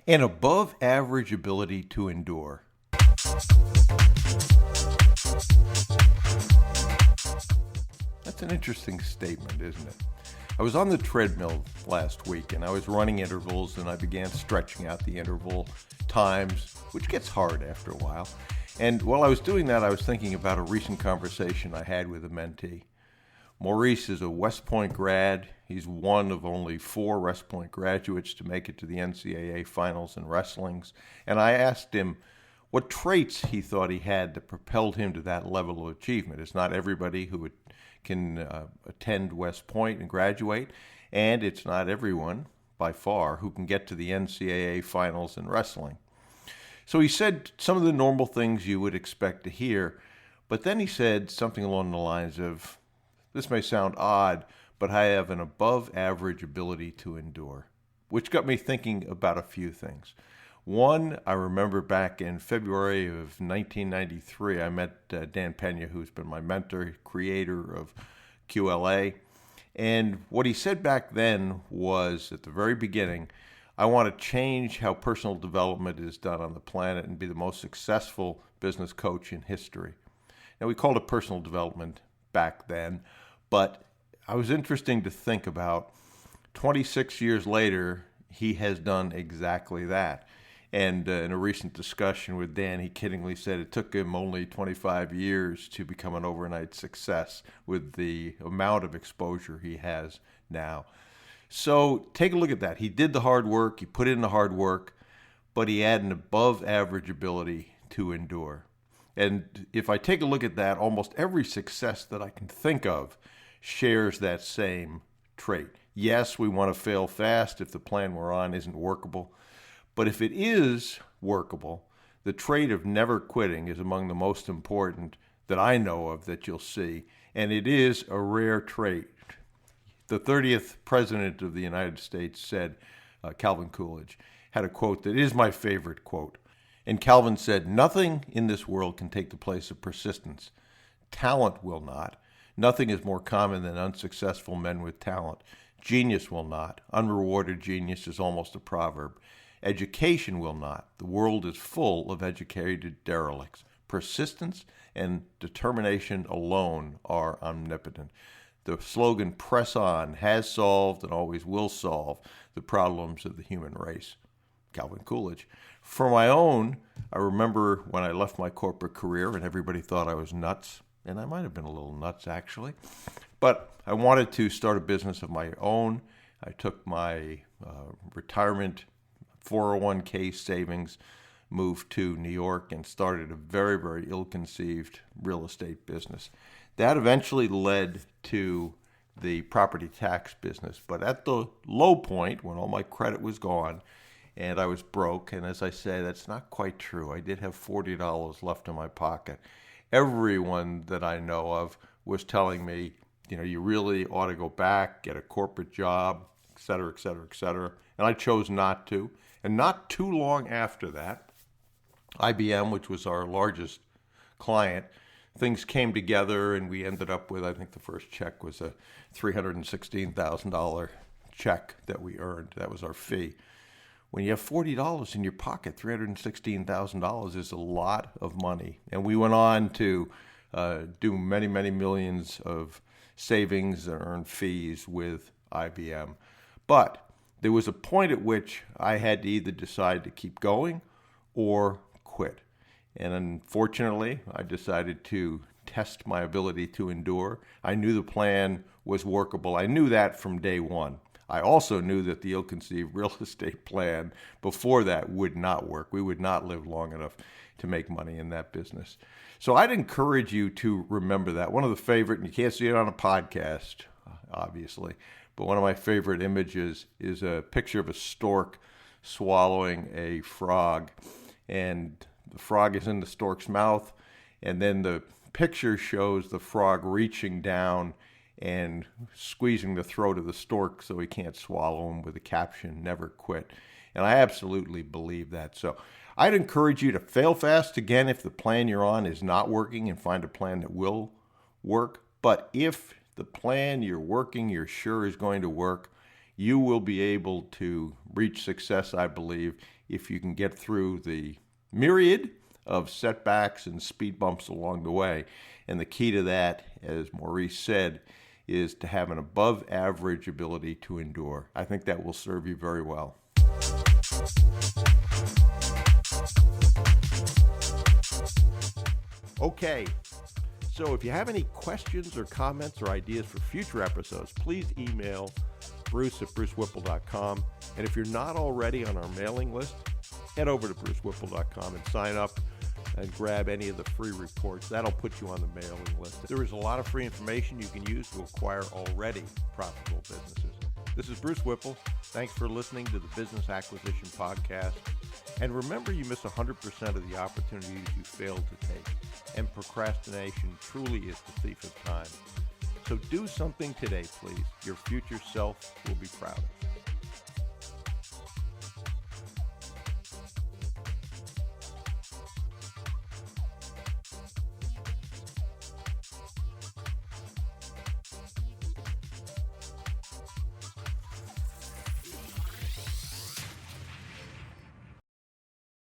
An above average ability to endure. That's an interesting statement, isn't it? I was on the treadmill last week and I was running intervals and I began stretching out the interval times, which gets hard after a while. And while I was doing that, I was thinking about a recent conversation I had with a mentee. Maurice is a West Point grad. He's one of only 4 West Point graduates to make it to the NCAA finals in wrestlings. And I asked him what traits he thought he had that propelled him to that level of achievement. It's not everybody who can attend West Point and graduate, and it's not everyone, by far, who can get to the NCAA finals in wrestling. So he said some of the normal things you would expect to hear, but then he said something along the lines of, this may sound odd, but I have an above average ability to endure, which got me thinking about a few things. One, I remember back in February of 1993, I met Dan Pena, who's been my mentor, creator of QLA. And what he said back then was, at the very beginning, I want to change how personal development is done on the planet and be the most successful business coach in history. Now, we called it personal development back then, but I was interesting to think about 26 years later, he has done exactly that. And in a recent discussion with Dan, he kiddingly said it took him only 25 years to become an overnight success with the amount of exposure he has now. So take a look at that. He did the hard work, he put in the hard work, but he had an above average ability to endure. And if I take a look at that, almost every success that I can think of shares that same trait. Yes, we want to fail fast if the plan we're on isn't workable. But if it is workable, the trait of never quitting is among the most important that I know of that you'll see. And it is a rare trait. The 30th president of the United States said, Calvin Coolidge, had a quote that is my favorite quote. And Calvin said, nothing in this world can take the place of persistence. Talent will not. Nothing is more common than unsuccessful men with talent. Genius will not. Unrewarded genius is almost a proverb. Education will not. The world is full of educated derelicts. Persistence and determination alone are omnipotent. The slogan, press on, has solved and always will solve the problems of the human race. Calvin Coolidge. For my own, I remember when I left my corporate career and everybody thought I was nuts, and I might have been a little nuts actually, but I wanted to start a business of my own. I took my retirement 401k savings, moved to New York, and started a very, very ill-conceived real estate business. That eventually led to the property tax business. But at the low point, when all my credit was gone and I was broke, and as I say, that's not quite true. I did have $40 left in my pocket. Everyone that I know of was telling me, you really ought to go back, get a corporate job, et cetera, et cetera, et cetera. And I chose not to. And not too long after that, IBM, which was our largest client, things came together and we ended up with, I think the first check was a $316,000 check that we earned. That was our fee. When you have $40 in your pocket, $316,000 is a lot of money. And we went on to do many, many millions of savings and earn fees with IBM. But there was a point at which I had to either decide to keep going or quit. And unfortunately, I decided to test my ability to endure. I knew the plan was workable. I knew that from day one. I also knew that the ill-conceived real estate plan before that would not work. We would not live long enough to make money in that business. So I'd encourage you to remember that. One of the favorite, and you can't see it on a podcast, obviously, but one of my favorite images is a picture of a stork swallowing a frog. And the frog is in the stork's mouth. And then the picture shows the frog reaching down and squeezing the throat of the stork so he can't swallow him with the caption, never quit. And I absolutely believe that. So I'd encourage you to fail fast again if the plan you're on is not working and find a plan that will work. But if the plan you're working, you're sure is going to work, You will be able to reach success, I believe, if you can get through the myriad of setbacks and speed bumps along the way. And the key to that, as Maurice said, is to have an above average ability to endure. I think that will serve you very well. Okay, so if you have any questions or comments or ideas for future episodes, please email bruce@brucewhipple.com. And if you're not already on our mailing list, head over to brucewhipple.com and sign up and grab any of the free reports. That'll put you on the mailing list. There is a lot of free information you can use to acquire already profitable businesses. This is Bruce Whipple. Thanks for listening to the Business Acquisition Podcast. And remember, you miss 100% of the opportunities you failed to take. And procrastination truly is the thief of time. So do something today, please. Your future self will be proud of you.